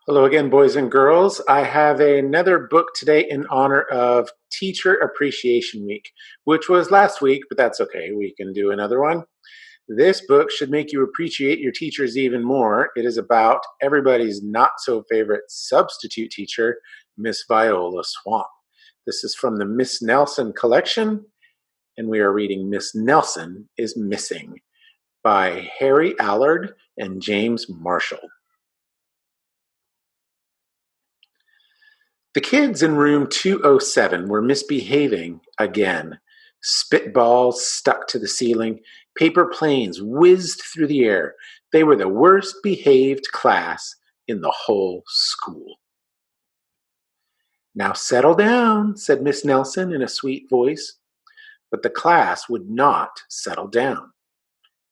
Hello again, boys and girls. I have another book today in honor of Teacher Appreciation Week, which was last week, but that's okay. We can do another one. This book should make you appreciate your teachers even more. It is about everybody's not so favorite substitute teacher, Miss Viola Swamp. This is from the Miss Nelson collection, and we are reading Miss Nelson is Missing by Harry Allard and James Marshall. The kids in room 207 were misbehaving again. Spitballs stuck to the ceiling. Paper planes whizzed through the air. They were the worst behaved class in the whole school. "Now settle down," said Miss Nelson in a sweet voice. But the class would not settle down.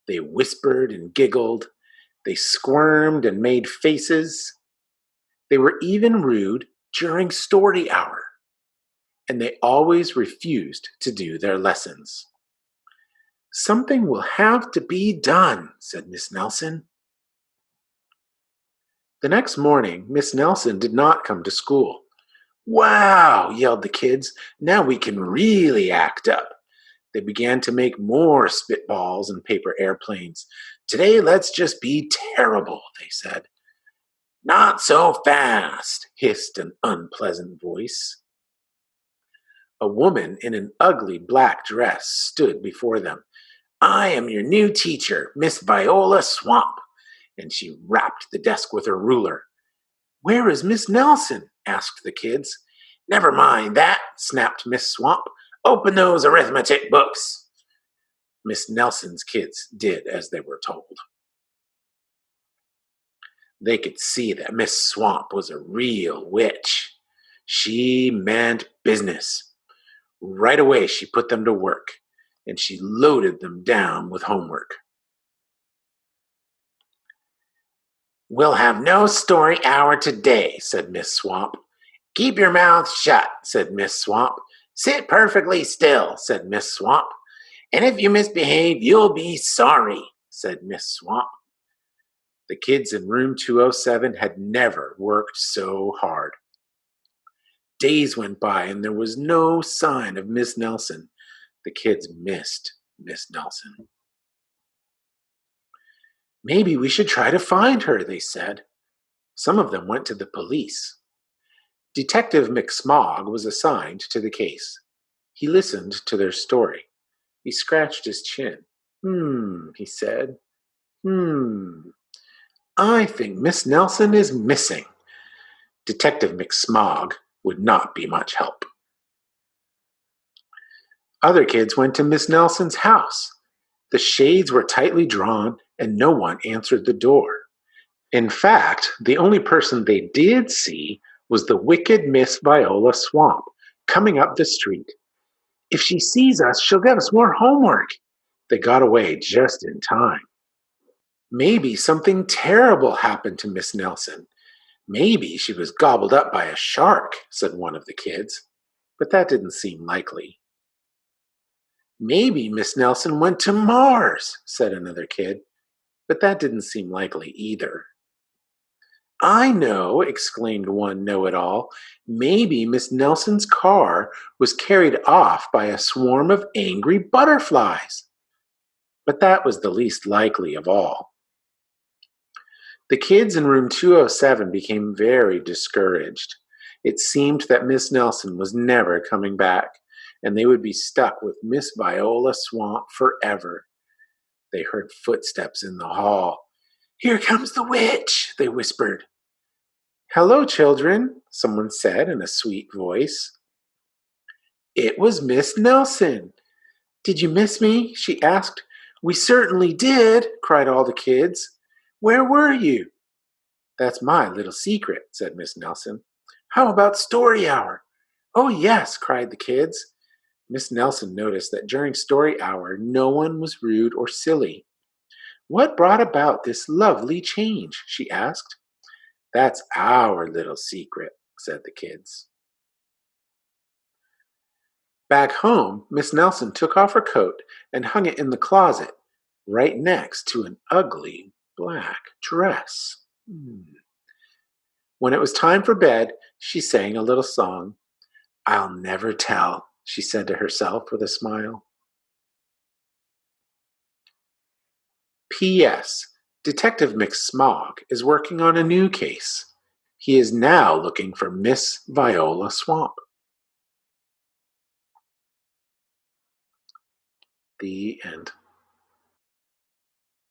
They whispered and giggled. They squirmed and made faces. They were even rude during story hour. And they always refused to do their lessons. "Something will have to be done," said Miss Nelson. The next morning, Miss Nelson did not come to school. "Wow," yelled the kids, "now we can really act up." They began to make more spitballs and paper airplanes. "Today, let's just be terrible," they said. "Not so fast," hissed an unpleasant voice. A woman in an ugly black dress stood before them. "I am your new teacher, Miss Viola Swamp," and she rapped the desk with her ruler. "Where is Miss Nelson?" asked the kids. "Never mind that," snapped Miss Swamp. "Open those arithmetic books." Miss Nelson's kids did as they were told. They could see that Miss Swamp was a real witch. She meant business. Right away, she put them to work, and she loaded them down with homework. "We'll have no story hour today," said Miss Swamp. "Keep your mouth shut," said Miss Swamp. "Sit perfectly still," said Miss Swamp. "And if you misbehave, you'll be sorry," said Miss Swamp. The kids in room 207 had never worked so hard. Days went by and there was no sign of Miss Nelson. The kids missed Miss Nelson. "Maybe we should try to find her," they said. Some of them went to the police. Detective McSmog was assigned to the case. He listened to their story. He scratched his chin. He said. I think Miss Nelson is missing." Detective McSmog would not be much help. Other kids went to Miss Nelson's house. The shades were tightly drawn and no one answered the door. In fact, the only person they did see was the wicked Miss Viola Swamp coming up the street. "If she sees us, she'll give us more homework." They got away just in time. "Maybe something terrible happened to Miss Nelson. Maybe she was gobbled up by a shark," said one of the kids. But that didn't seem likely. "Maybe Miss Nelson went to Mars," said another kid. But that didn't seem likely either. "I know," exclaimed one know-it-all. "Maybe Miss Nelson's car was carried off by a swarm of angry butterflies." But that was the least likely of all. The kids in room 207 became very discouraged. It seemed that Miss Nelson was never coming back, and they would be stuck with Miss Viola Swamp forever. They heard footsteps in the hall. "Here comes the witch," they whispered. "Hello, children," someone said in a sweet voice. It was Miss Nelson. "Did you miss me?" she asked. "We certainly did," cried all the kids. "Where were you?" "That's my little secret," said Miss Nelson. "How about story hour?" "Oh, yes," cried the kids. Miss Nelson noticed that during story hour, no one was rude or silly. "What brought about this lovely change?" she asked. "That's our little secret," said the kids. Back home, Miss Nelson took off her coat and hung it in the closet, right next to an ugly black dress. When it was time for bed, she sang a little song. I'll never tell, she said to herself with a smile. P.S. Detective McSmog is working on a new case. He is now looking for Miss Viola Swamp. The end.